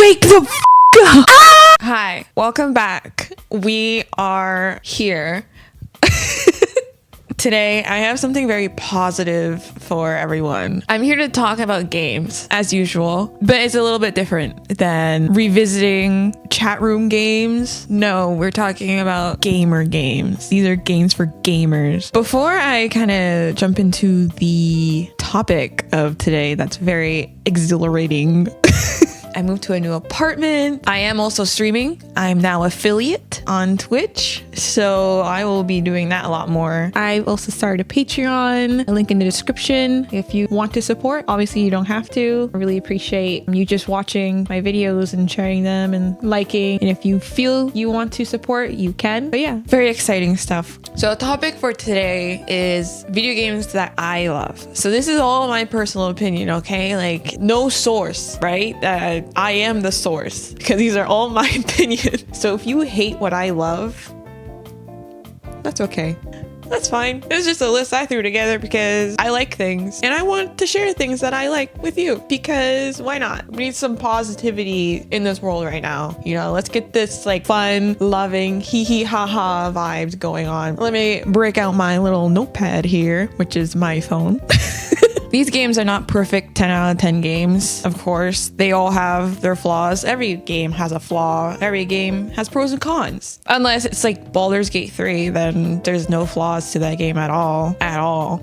Wake the f up! Hi, welcome back. We are here. Today, I have something very positive for everyone. I'm here to talk about games, as usual, but it's a little bit different than revisiting chat room games. No, we're talking about gamer games. These are games for gamers. Before I kind of jump into the topic of today, that's very exhilarating. I moved to a new apartment. I am also streaming. I'm now affiliate on Twitch, so I will be doing that a lot more. I also started a Patreon, a link in the description. If you want to support, obviously you don't have to. I really appreciate you just watching my videos and sharing them and liking. And if you feel you want to support, you can. But yeah, very exciting stuff. So the topic for today is video games that I love. So this is all my personal opinion, okay? Like no source, right? I am the source because these are all my opinions. So if you hate what I love, that's okay. That's fine. It's just a list I threw together because I like things and I want to share things that I like with you because why not? We need some positivity in this world right now. You know, let's get this like fun, loving, hee hee ha ha vibes going on. Let me break out my little notepad here, which is my phone. These games are not perfect 10 out of 10 games, of course. They all have their flaws. Every game has a flaw. Every game has pros and cons. Unless it's like Baldur's Gate 3, then there's no flaws to that game at all.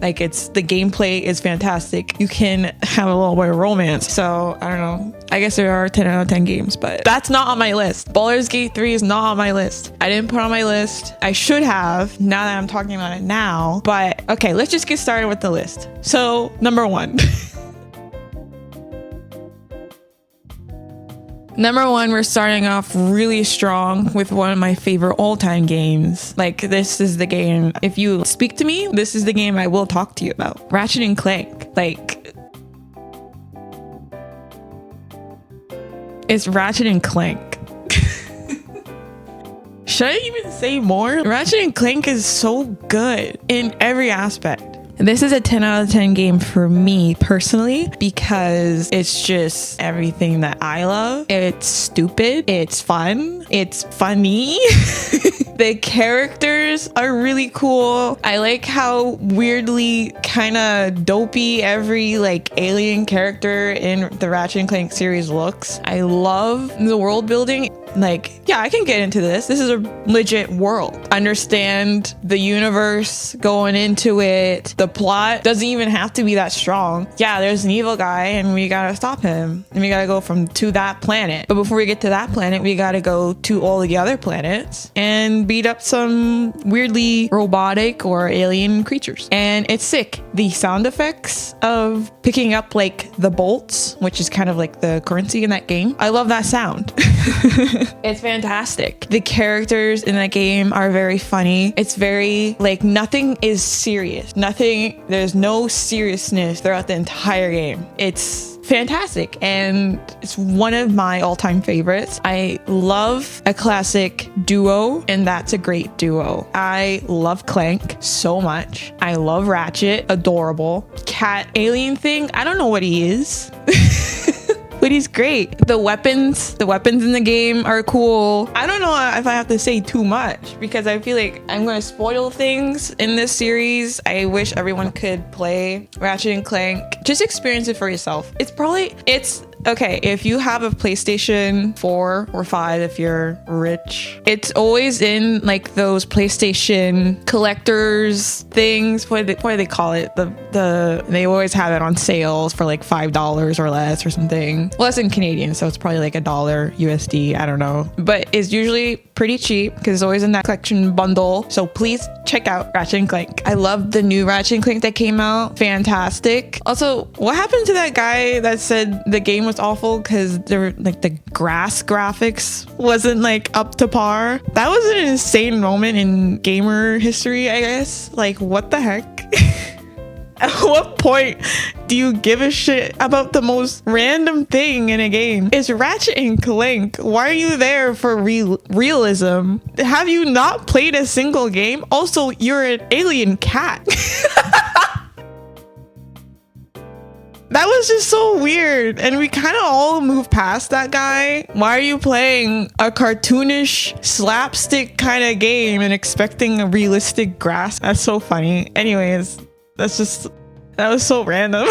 Like the gameplay is fantastic. You can have a little bit of romance. So I don't know. I guess there are 10 out of 10 games, but that's not on my list. Baldur's Gate 3 is not on my list. I didn't put it on my list. I should have, now that I'm talking about it now. But okay, let's just get started with the list. So number one. Number one, we're starting off really strong with one of my favorite all-time games. Like, this is the game, if you speak to me, this is the game I will talk to you about. Ratchet and Clank. Like, it's Ratchet and Clank. Should I even say more? Ratchet and Clank is so good in every aspect. This is a 10 out of 10 game for me personally because it's just everything that I love. It's stupid. It's fun. It's funny. The characters are really cool. I like how weirdly kind of dopey every like alien character in the Ratchet and Clank series looks. I love the world building. Like, yeah, I can get into this. This is a legit world. Understand the universe going into it. The plot doesn't even have to be that strong. Yeah, there's an evil guy and we gotta stop him. And we gotta go to that planet. But before we get to that planet, we gotta go to all the other planets and beat up some weirdly robotic or alien creatures. And it's sick. The sound effects of picking up like the bolts, which is kind of like the currency in that game. I love that sound. It's fantastic. The characters in that game are very funny. It's very like nothing is serious. There's no seriousness throughout the entire game. It's fantastic and it's one of my all-time favorites. I love a classic duo and that's a great duo. I love Clank so much. I love Ratchet, adorable. Cat alien thing, I don't know what he is. But he's great. The weapons in the game are cool. I don't know if I have to say too much because I feel like I'm going to spoil things in this series. I wish everyone could play Ratchet and Clank. Just experience it for yourself. It's okay, if you have a PlayStation 4 or 5, if you're rich, it's always in like those PlayStation collectors things. What do they call it? They always have it on sales for like $5 or less or something. Well, that's in Canadian, so it's probably like $1 USD. I don't know, but it's usually pretty cheap because it's always in that collection bundle. So please check out Ratchet and Clank. I love the new Ratchet and Clank that came out. Fantastic. Also, what happened to that guy that said the game was awful because the grass graphics wasn't like up to par? That was an insane moment in gamer history, I guess. Like, what the heck? At what point do you give a shit about the most random thing in a game? It's Ratchet and Clank. Why are you there for realism? Have you not played a single game? Also, you're an alien cat. That was just so weird. And we kind of all moved past that guy. Why are you playing a cartoonish slapstick kind of game and expecting a realistic grass? That's so funny. Anyways, that was so random.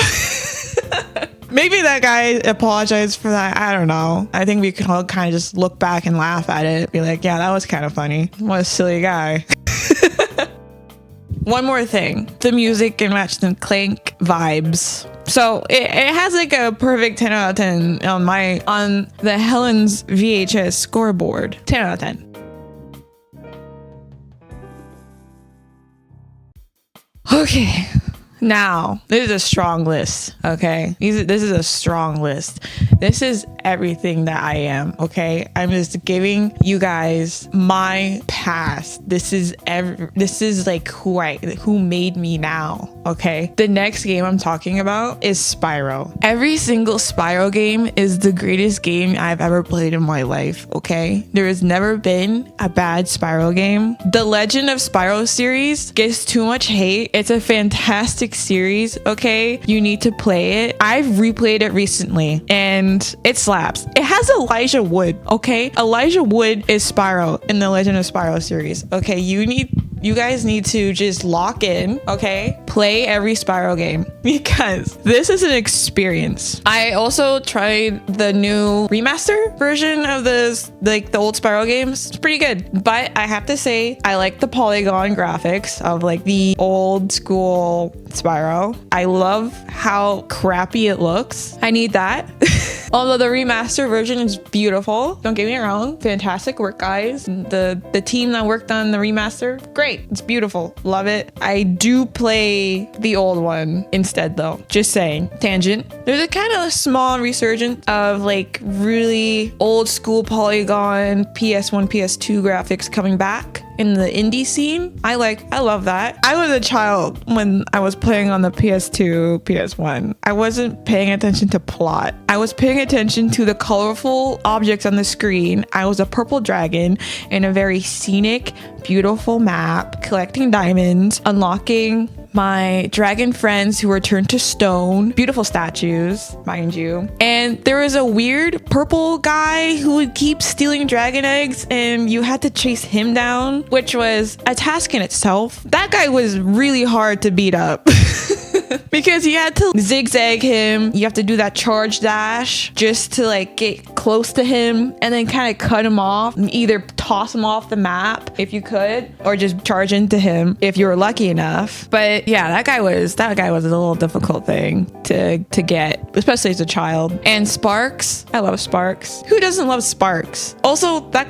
Maybe that guy apologized for that. I don't know. I think we can all kind of just look back and laugh at it. Be like, yeah, that was kind of funny. What a silly guy. One more thing. The music in Ratchet and Clank vibes. So it has like a perfect 10 out of 10 on the Helen's VHS scoreboard. 10 out of 10. Okay. Now, this is a strong list, okay? This is a strong list. This is everything that I am, okay? I'm just giving you guys my past. This is like who made me now, okay? The next game I'm talking about is Spyro. Every single Spyro game is the greatest game I've ever played in my life, okay? There has never been a bad Spyro game. The Legend of Spyro series gets too much hate. It's a fantastic series, okay? You need to play it. I've replayed it recently and it slaps. It has Elijah Wood, okay? Elijah Wood is Spyro in the Legend of Spyro series, okay? You guys need to just lock in, okay? Play every Spyro game because this is an experience. I also tried the new remaster version of the old Spyro games. It's pretty good, but I have to say I like the polygon graphics of like the old school Spyro. I love how crappy it looks. I need that. Although the remaster version is beautiful. Don't get me wrong. Fantastic work, guys. The team that worked on the remaster, great. It's beautiful. Love it. I do play the old one instead though. Just saying. Tangent. There's a kind of small resurgence of like really old school polygon PS1, PS2 graphics coming back in the indie scene. I love that. I was a child when I was playing on the PS2, PS1. I wasn't paying attention to plot. I was paying attention to the colorful objects on the screen. I was a purple dragon in a very scenic, beautiful map, collecting diamonds, unlocking my dragon friends who were turned to stone. Beautiful statues, mind you. And there was a weird purple guy who would keep stealing dragon eggs and you had to chase him down, which was a task in itself. That guy was really hard to beat up. Because you had to zigzag him. You have to do that charge dash just to like get close to him and then kind of cut him off. Either toss him off the map if you could, or just charge into him if you were lucky enough. But yeah, that guy was a little difficult thing to get, especially as a child. And Sparks, I love Sparks. Who doesn't love Sparks? Also, that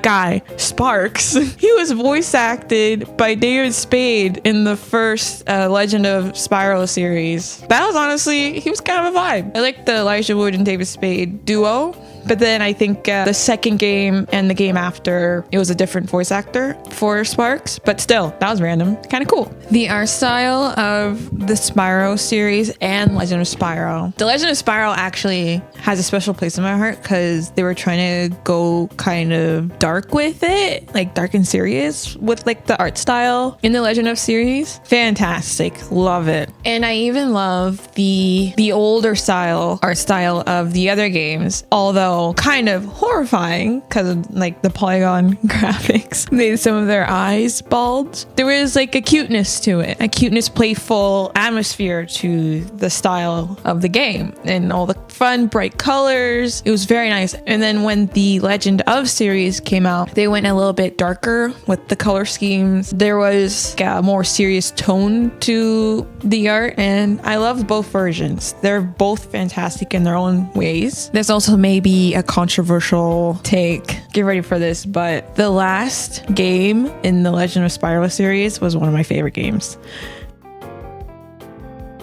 guy, Sparks, he was voice acted by David Spade in the first Legend of Spyro series. That was honestly, he was kind of a vibe. I like the Elijah Wood and David Spade duo. But then I think the second game and the game after, it was a different voice actor for Sparks. But still, that was random. Kind of cool. The art style of the Spyro series and Legend of Spyro. The Legend of Spyro actually has a special place in my heart because they were trying to go kind of dark with it. Like dark and serious with like the art style in the Legend of series. Fantastic. Love it. And I even love the older art style of the other games. Although kind of horrifying because of like the polygon graphics made some of their eyes bulge. There was like a cuteness to it, a cuteness, playful atmosphere to the style of the game and all the fun bright colors. It was very nice. And then when the Legend of series came out, they went a little bit darker with the color schemes. There was a more serious tone to the art and I loved both versions. They're both fantastic in their own ways. There's also maybe a controversial take. Get ready for this, but the last game in the Legend of Spyro series was one of my favorite games.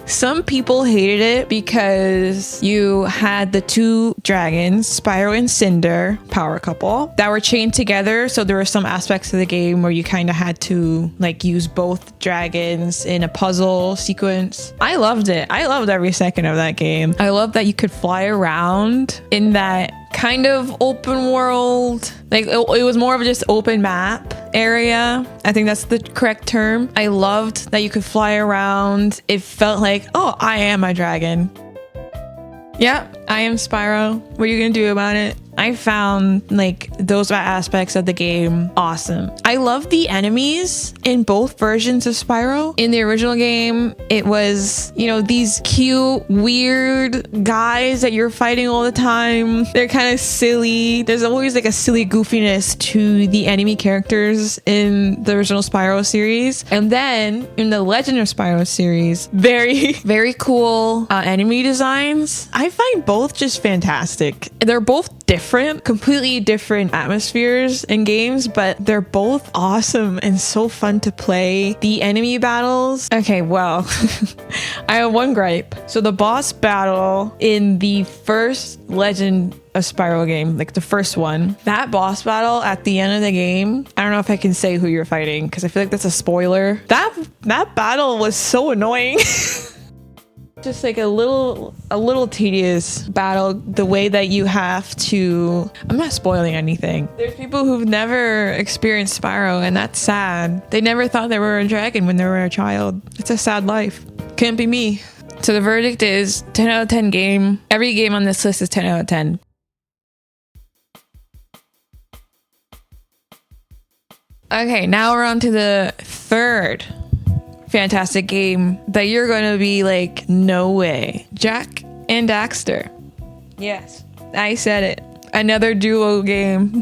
Some people hated it because you had the two dragons, Spyro and Cinder, power couple, that were chained together. So there were some aspects of the game where you kind of had to like use both dragons in a puzzle sequence. I loved it. I loved every second of that game. I loved that you could fly around in that kind of open world. Like it was more of just open map area. I think that's the correct term. I loved that you could fly around. It felt like, oh, I am a dragon. Yeah, I am Spyro. What are you gonna do about it? I found like those aspects of the game awesome. I love the enemies in both versions of Spyro. In the original game, it was, you know, these cute, weird guys that you're fighting all the time. They're kind of silly. There's always like a silly goofiness to the enemy characters in the original Spyro series. And then in the Legend of Spyro series, very, very cool enemy designs. I find both just fantastic. They're both different, completely different atmospheres and games, but they're both awesome and so fun to play. The enemy battles. Okay, well, I have one gripe. So the boss battle in the first Legend of Spyro game, like the first one, that boss battle at the end of the game, I don't know if I can say who you're fighting because I feel like that's a spoiler. That battle was so annoying. Just like a little tedious battle, the way that you have to, I'm not spoiling anything. There's people who've never experienced Spyro and that's sad. They never thought they were a dragon when they were a child. It's a sad life. Can't be me. So the verdict is 10 out of 10 game. Every game on this list is 10 out of 10. Okay, now we're on to the third fantastic game that you're gonna be like, no way. Jak and Daxter. Yes, I said it. Another duo game.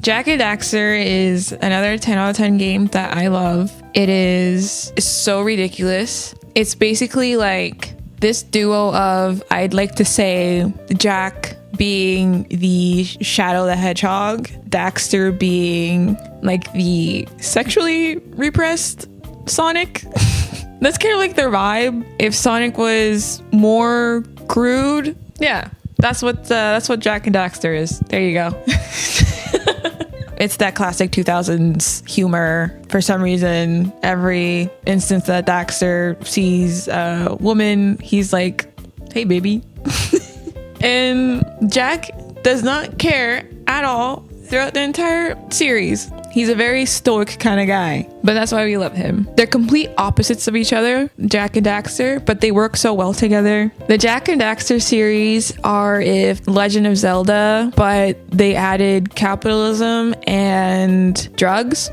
Jak and Daxter is another 10 out of 10 game that I love. It's so ridiculous. It's basically like this duo of, I'd like to say, Jak being the Shadow the Hedgehog, Daxter being like the sexually repressed Sonic. That's kind of like their vibe. If Sonic was more crude, yeah, that's what Jak and Daxter is. There you go. It's that classic 2000s humor. For some reason, every instance that Daxter sees a woman, he's like, hey baby. And Jak does not care at all throughout the entire series. He's a very stoic kind of guy, but that's why we love him. They're complete opposites of each other, Jak and Daxter, but they work so well together. The Jak and Daxter series are if Legend of Zelda, but they added capitalism and drugs.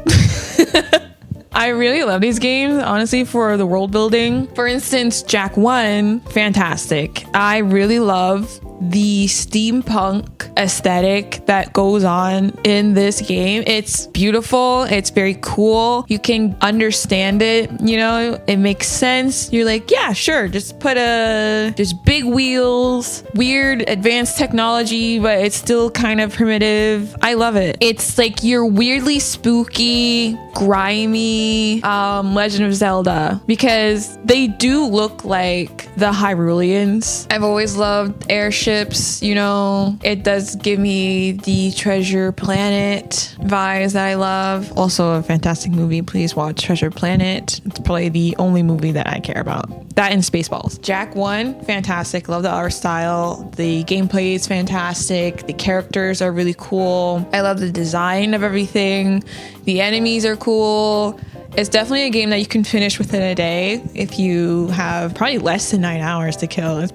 I really love these games, honestly, for the world building. For instance, Jak 1, fantastic. I really love the steampunk aesthetic that goes on in this game. It's beautiful. It's very cool. You can understand it. You know, it makes sense. You're like, yeah, sure. Just big wheels, weird advanced technology, but it's still kind of primitive. I love it. It's like your weirdly spooky, grimy Legend of Zelda, because they do look like the Hyruleans. I've always loved airships. You know, it does give me the Treasure Planet vibes that I love. Also a fantastic movie. Please watch Treasure Planet. It's probably the only movie that I care about. That and Spaceballs. Jak 1, fantastic. Love the art style. The gameplay is fantastic. The characters are really cool. I love the design of everything. The enemies are cool. It's definitely a game that you can finish within a day if you have probably less than 9 hours to kill. I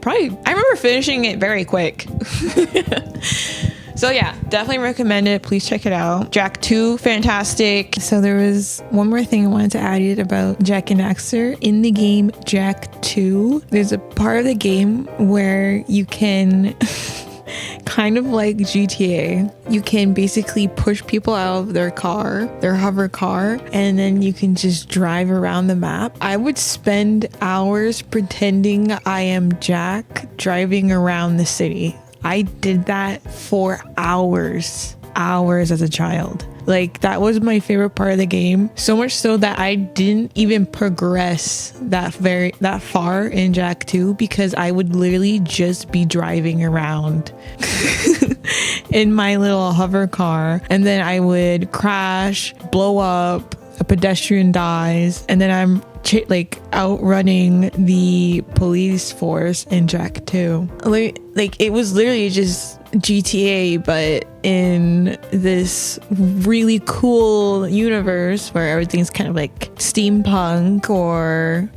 remember finishing it very quick. So yeah, definitely recommend it. Please check it out. Jak 2, fantastic. So there was one more thing I wanted to add in about Jak and Daxter. In the game Jak 2, there's a part of the game where you can kind of like GTA, you can basically push people out of their car, their hover car, and then you can just drive around the map. I would spend hours pretending I am Jak driving around the city. I did that for hours as a child. Like, that was my favorite part of the game. So much so that I didn't even progress that far in Jak 2 because I would literally just be driving around in my little hover car, and then I would crash, blow up, a pedestrian dies, and then I'm outrunning the police force in Jak 2. Like, it was literally just GTA, but in this really cool universe where everything's kind of like steampunk,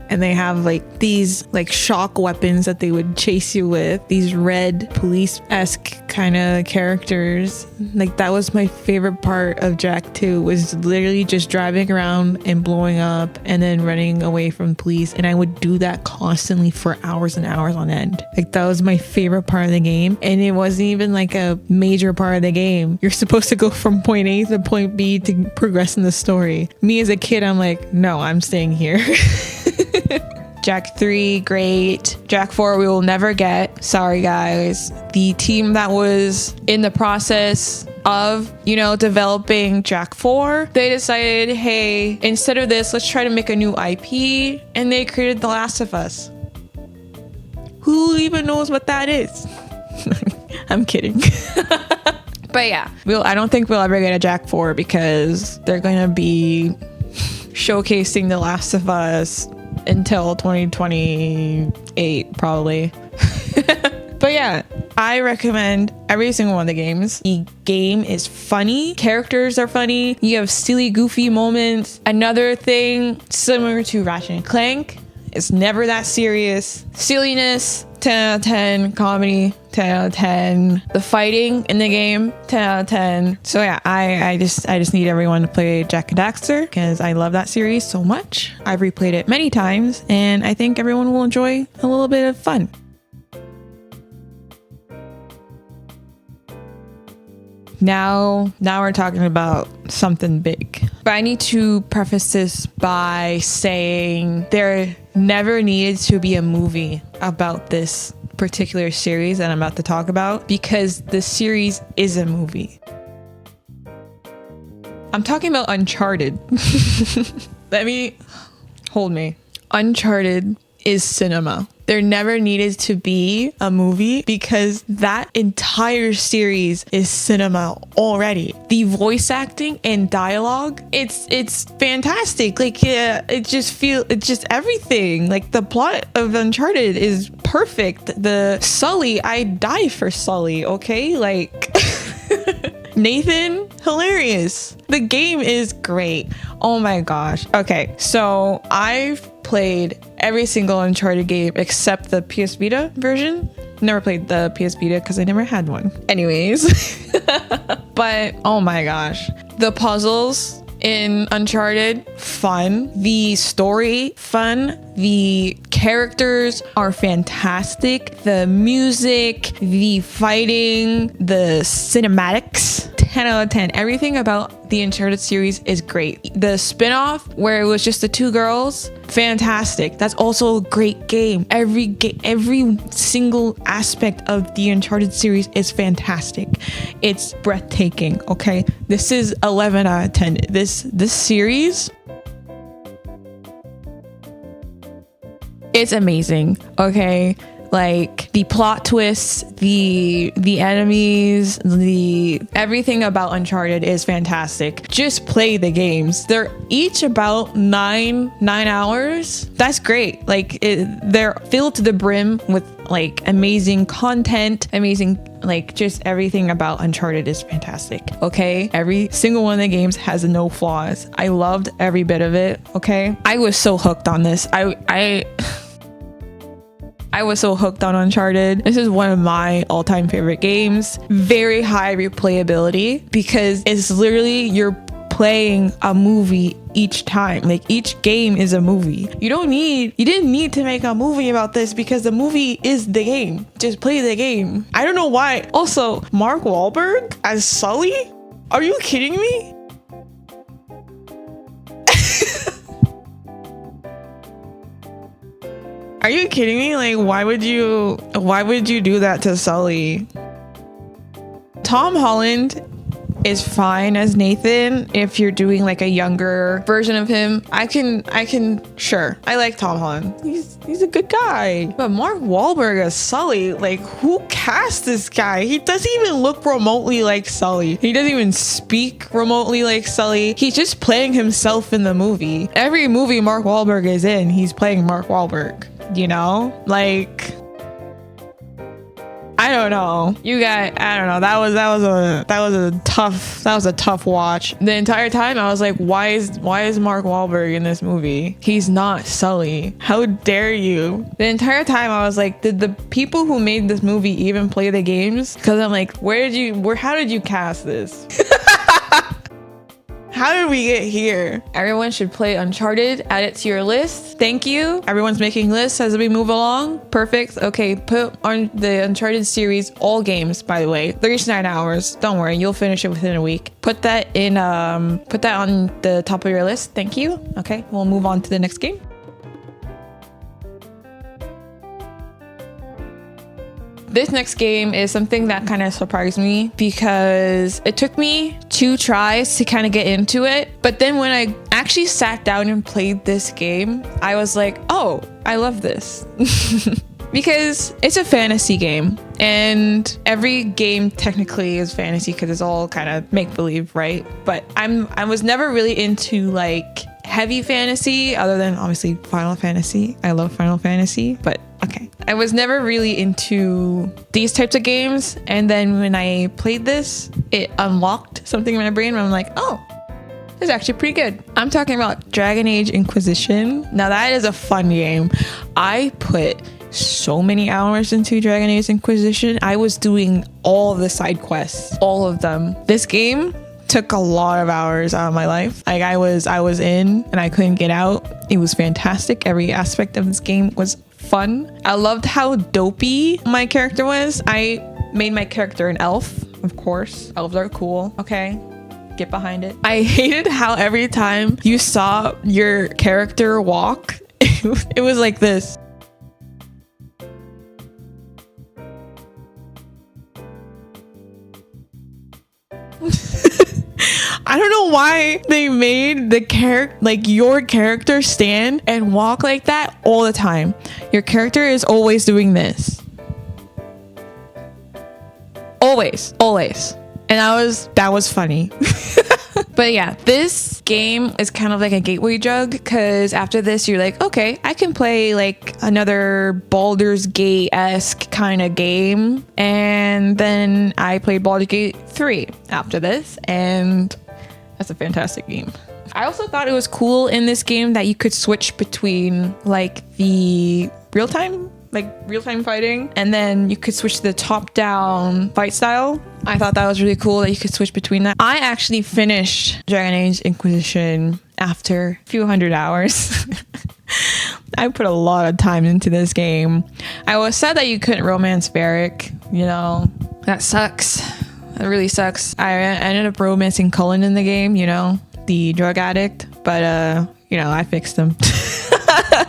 and they have like these like shock weapons that they would chase you with, these red police-esque kind of characters. Like that was my favorite part of Jak 2, was literally just driving around and blowing up and then running away from police, and I would do that constantly for hours and hours on end. Like that was my favorite part of the game, and it wasn't even like a major part of the game. You're supposed to go from point A to point B to progress in the story. Me as a kid, I'm like, no, I'm staying here. Jak 3, great. Jak 4, we will never get. Sorry, guys. The team that was in the process of, developing Jak 4, they decided, hey, instead of this, let's try to make a new IP. And they created The Last of Us. Who even knows what that is? I'm kidding. But yeah, I don't think we'll ever get a Jak 4 because they're going to be showcasing The Last of Us until 2028 probably. But yeah, I recommend every single one of the games. The game is funny, characters are funny, you have silly goofy moments. Another thing similar to Ratchet and Clank, it's never that serious. Silliness, 10 out of 10. Comedy, 10 out of 10. The fighting in the game, 10 out of 10. So yeah, I just need everyone to play Jak and Daxter because I love that series so much. I've replayed it many times and I think everyone will enjoy a little bit of fun. Now we're talking about something big. But I need to preface this by saying there never needed to be a movie about this particular series that I'm about to talk about, because the series is a movie. I'm talking about Uncharted. Hold me. Uncharted is cinema. There never needed to be a movie because that entire series is cinema already. The voice acting and dialogue, it's fantastic. Like it's just everything. Like the plot of Uncharted is perfect. The Sully, I die for Sully, okay? Like Nathan, hilarious. The game is great. Oh my gosh. Okay, so I've played every single Uncharted game except the PS Vita version. Never played the PS Vita because I never had one. Anyways. But oh my gosh. The puzzles in Uncharted, fun. The story, fun. The characters are fantastic. The music, the fighting, the cinematics, 10 out of 10. Everything about the Uncharted series is great. The spin-off where it was just the two girls, fantastic. That's also a great game. Every single aspect of the Uncharted series is fantastic. It's breathtaking, okay? This is 11 out of 10. This series, it's amazing, okay? Like the plot twists, the enemies, everything about Uncharted is fantastic. Just play the games. They're each about 9 hours. That's great. Like they're filled to the brim with like amazing content, like just everything about Uncharted is fantastic. Okay, every single one of the games has no flaws. I loved every bit of it. Okay, I was so hooked on this. I was so hooked on Uncharted. This is one of my all-time favorite games. Very high replayability because it's literally you're playing a movie each time. Like each game is a movie. You didn't need to make a movie about this because the movie is the game. Just play the game. I don't know why. Also, Mark Wahlberg as Sully? Are you kidding me? Are you kidding me? Like, why would you do that to Sully? Tom Holland is fine as Nathan if you're doing like a younger version of him. I can sure. I like Tom Holland. He's a good guy. But Mark Wahlberg as Sully, like who cast this guy? He doesn't even look remotely like Sully. He doesn't even speak remotely like Sully. He's just playing himself in the movie. Every movie Mark Wahlberg is in, he's playing Mark Wahlberg. You know? Like I I don't know. I don't know. That was a tough watch. The entire time I was like, why is Mark Wahlberg in this movie? He's not Sully. How dare you? The entire time I was like, did the people who made this movie even play the games? Because I'm like, how did you cast this? How did we get here? Everyone should play Uncharted. Add it to your list. Thank you. Everyone's making lists as we move along. Perfect. Okay, put on the Uncharted series, all games, by the way. 39 hours. Don't worry, you'll finish it within a week. Put that on the top of your list. Thank you. Okay, we'll move on to the next game. This next game is something that kind of surprised me because it took me 2 tries to kind of get into it. But then when I actually sat down and played this game, I was like, oh, I love this. Because it's a fantasy game, and every game technically is fantasy because it's all kind of make-believe, right? But I was never really into like heavy fantasy other than obviously Final Fantasy. I love Final Fantasy, but okay. I was never really into these types of games, and then when I played this, it unlocked something in my brain where I'm like, oh, this is actually pretty good. I'm talking about Dragon Age Inquisition. Now that is a fun game. I put so many hours into Dragon Age Inquisition. I was doing all of the side quests, all of them. This game took a lot of hours out of my life. Like I was in and I couldn't get out. It was fantastic. Every aspect of this game was fun. I loved how dopey my character was. I made my character an elf, of course. Elves are cool. Okay, get behind it. I hated how every time you saw your character walk, it was like this. I don't know why they made your character stand and walk like that all the time. Your character is always doing this. Always. And that was funny. But yeah, this game is kind of like a gateway drug because after this, you're like, okay, I can play like another Baldur's Gate-esque kind of game. And then I played Baldur's Gate 3 after this, and that's a fantastic game. I also thought it was cool in this game that you could switch between like the real-time fighting, and then you could switch to the top-down fight style. I thought that was really cool that you could switch between that. I actually finished Dragon Age Inquisition after a few hundred hours. I put a lot of time into this game. I was sad that you couldn't romance Varric, you know. That sucks. That really sucks. I ended up romancing Cullen in the game, you know, the drug addict, but you know, I fixed him.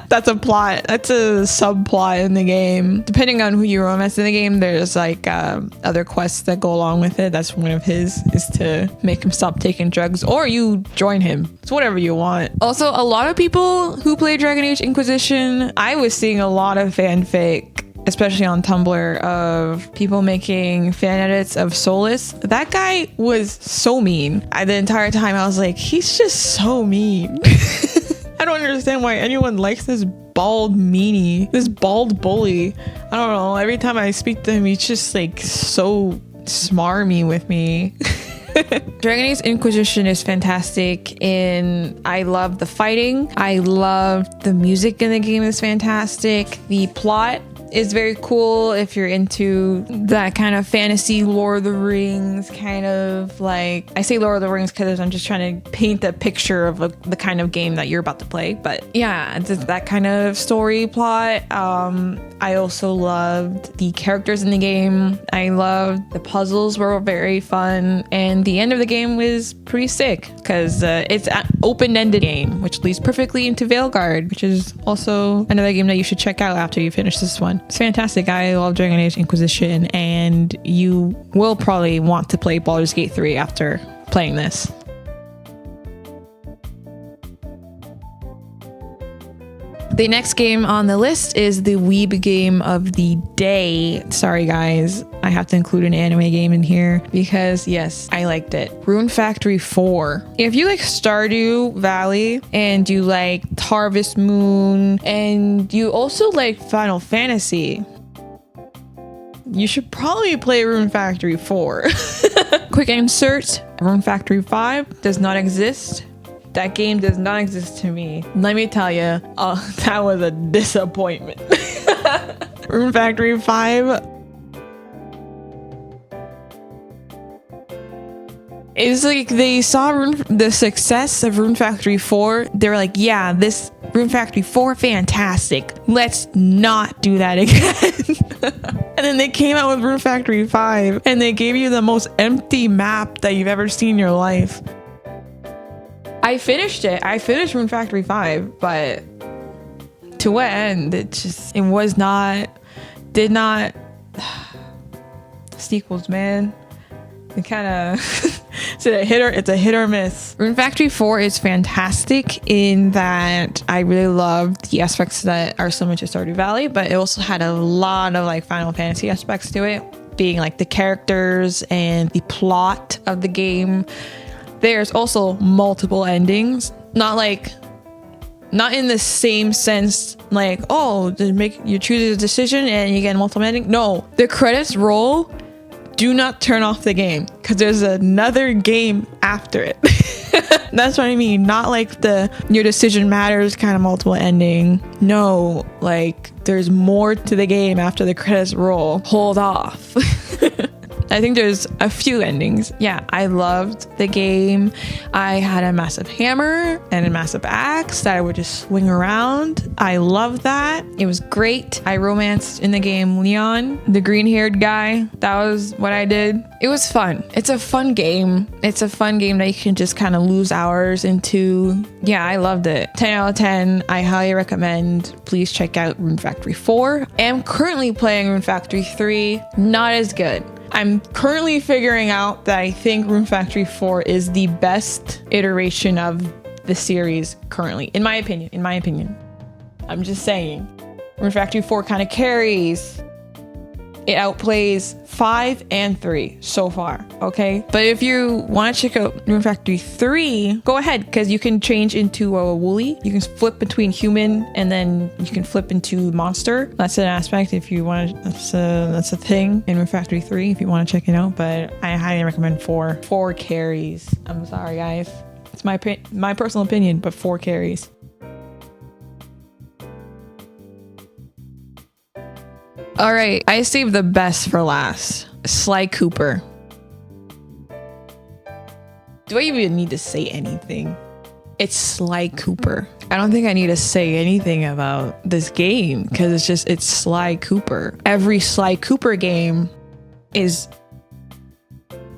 That's a plot. That's a subplot in the game. Depending on who you romance in the game, there's like other quests that go along with it. That's one of his, is to make him stop taking drugs, or you join him. It's whatever you want. Also, a lot of people who play Dragon Age Inquisition, I was seeing a lot of fanfic, especially on Tumblr, of people making fan edits of Solus. That guy was so mean. The entire time I was like, he's just so mean. I don't understand why anyone likes this bald meanie, this bald bully. I don't know. Every time I speak to him, he's just like so smarmy with me. Dragon Age Inquisition is fantastic, and I love the fighting. I love the music in the game is fantastic. The plot is very cool if you're into that kind of fantasy Lord of the Rings kind of, like, I say Lord of the Rings because I'm just trying to paint a picture of the kind of game that you're about to play. But yeah, it's that kind of story plot. I also loved the characters in the game. I loved the puzzles were very fun, and the end of the game was pretty sick because it's an open-ended game, which leads perfectly into Veilguard, which is also another game that you should check out after you finish this one. It's fantastic. I love Dragon Age Inquisition, and you will probably want to play Baldur's Gate 3 after playing this. The next game on the list is the weeb game of the day. Sorry guys, I have to include an anime game in here because yes, I liked it. Rune Factory 4. If you like Stardew Valley and you like Harvest Moon and you also like Final Fantasy, you should probably play Rune Factory 4. Quick insert, Rune Factory 5 does not exist. That game does not exist to me. Let me tell you, that was a disappointment. Rune Factory 5. It's like they saw the success of Rune Factory 4. They were like, yeah, this Rune Factory 4, fantastic. Let's not do that again. And then they came out with Rune Factory 5 and they gave you the most empty map that you've ever seen in your life. I finished it. I finished Rune Factory 5, but to what end? It was not, did not. Sequels, man. It kind of it's a hit or miss. Rune Factory 4 is fantastic in that I really loved the aspects that are similar to Stardew Valley, but it also had a lot of like Final Fantasy aspects to it, being like the characters and the plot of the game. There's also multiple endings, not in the same sense, like, oh, you choose a decision and you get multiple ending. No, the credits roll. Do not turn off the game because there's another game after it. That's what I mean. Not like your decision matters kind of multiple ending. No, like there's more to the game after the credits roll. Hold off. I think there's a few endings. Yeah, I loved the game. I had a massive hammer and a massive axe that I would just swing around. I loved that. It was great. I romanced in the game Leon, the green-haired guy. That was what I did. It was fun. It's a fun game. It's a fun game that you can just kind of lose hours into. Yeah, I loved it. 10 out of 10. I highly recommend. Please check out Rune Factory 4. I am currently playing Rune Factory 3. Not as good. I'm currently figuring out that I think Rune Factory 4 is the best iteration of the series currently, in my opinion. I'm just saying. Rune Factory 4 kind of carries. It outplays 5 and 3 so far, okay? But if you want to check out Rune Factory 3, go ahead, because you can change into a woolly. You can flip between human and then you can flip into monster. That's an aspect if you want to, that's a thing in Rune Factory 3 if you want to check it out, but I highly recommend 4. 4 carries. I'm sorry, guys. It's my personal opinion, but 4 carries. All right, I saved the best for last. Sly Cooper. Do I even need to say anything? It's Sly Cooper. I don't think I need to say anything about this game because it's Sly Cooper. Every Sly Cooper game is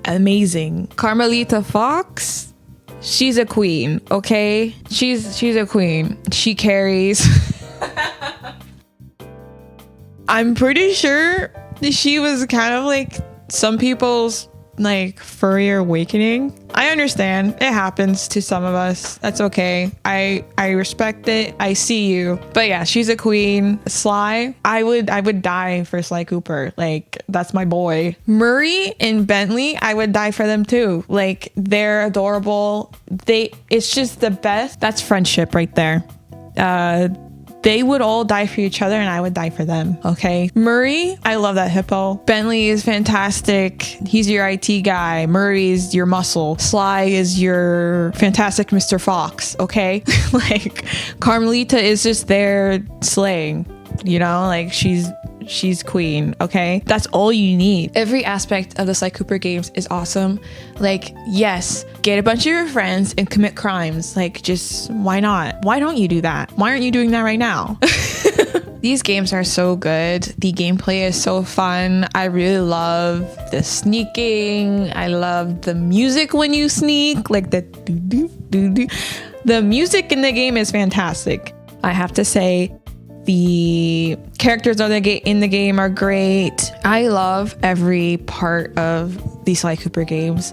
amazing. Carmelita Fox, she's a queen, okay? She's a queen. She carries. I'm pretty sure she was kind of like some people's like furry awakening. I understand. It happens to some of us. That's okay. I respect it. I see you. But yeah, she's a queen. Sly, I would die for Sly Cooper. Like, that's my boy. Murray and Bentley, I would die for them too. Like, they're adorable. It's just the best. That's friendship right there. They would all die for each other and I would die for them, okay? Murray, I love that hippo. Bentley is fantastic. He's your IT guy. Murray is your muscle. Sly is your fantastic Mr. Fox, okay? Like, Carmelita is just there slaying, you know? Like, she's queen, okay? That's all you need. Every aspect of the Sly Cooper games is awesome. Like, yes, get a bunch of your friends and commit crimes. Like, just why not? Why don't you do that? Why aren't you doing that right now? These games are so good. The gameplay is so fun. I really love the sneaking. I love the music when you sneak, like the doo-doo-doo-doo. The music in the game is fantastic. I have to say, the characters in the game are great. I love every part of these Sly Cooper games.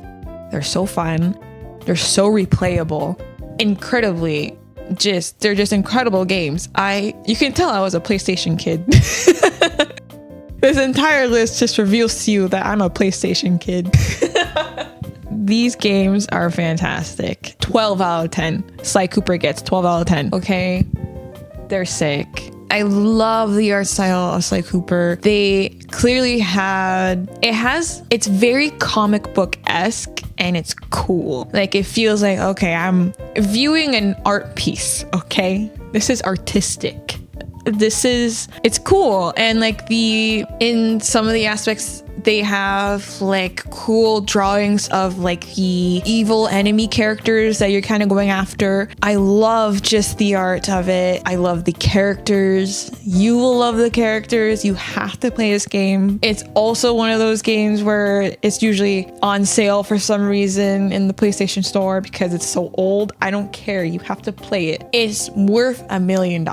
They're so fun. They're so replayable. They're just incredible games. You can tell I was a PlayStation kid. This entire list just reveals to you that I'm a PlayStation kid. These games are fantastic. 12 out of 10. Sly Cooper gets 12 out of 10. Okay? They're sick. I love the art style of Sly Cooper. They clearly it's very comic book-esque and it's cool. Like it feels like, okay, I'm viewing an art piece, okay? This is artistic. It's cool. And like in some of the aspects, they have like cool drawings of like the evil enemy characters that you're kind of going after. I love just the art of it. I love the characters. You will love the characters. You have to play this game. It's also one of those games where it's usually on sale for some reason in the PlayStation Store because it's so old. I don't care. You have to play it. It's worth $1 million.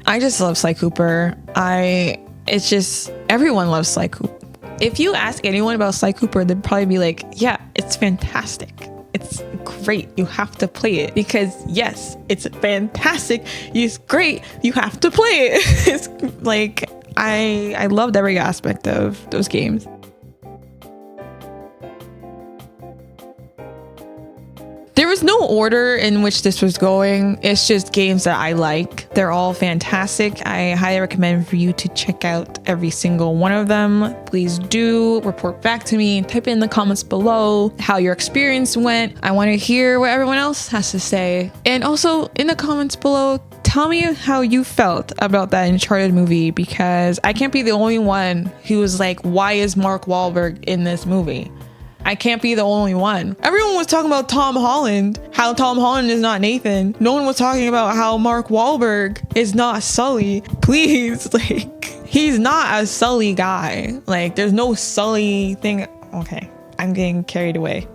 I just love Sly Cooper. It's just, everyone loves Sly Cooper. If you ask anyone about Sly Cooper, they'd probably be like, yeah, it's fantastic. It's great. You have to play it because yes, it's fantastic. It's great. You have to play it. It's like, I loved every aspect of those games. There was no order in which this was going. It's just games that I like. They're all fantastic. I highly recommend for you to check out every single one of them. Please do report back to me. Type in the comments below how your experience went. I want to hear what everyone else has to say. And also in the comments below, tell me how you felt about that Uncharted movie because I can't be the only one who was like, why is Mark Wahlberg in this movie? I can't be the only one. Everyone was talking about Tom Holland, how Tom Holland is not Nathan. No one was talking about how Mark Wahlberg is not Sully. Please, like, he's not a Sully guy. Like, there's no Sully thing. Okay, I'm getting carried away.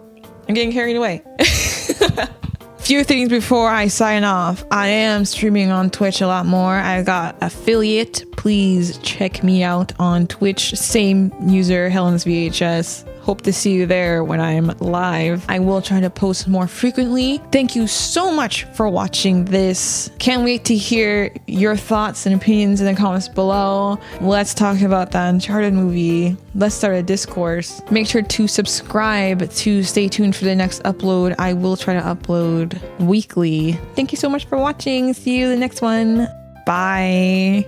Few things before I sign off. I am streaming on Twitch a lot more. I got affiliate. Please check me out on Twitch. Same user, helensvhs. Hope to see you there when I'm live. I will try to post more frequently. Thank you so much for watching this. Can't wait to hear your thoughts and opinions in the comments below. Let's talk about that Uncharted movie. Let's start a discourse. Make sure to subscribe to stay tuned for the next upload. I will try to upload weekly. Thank you so much for watching. See you in the next one. Bye.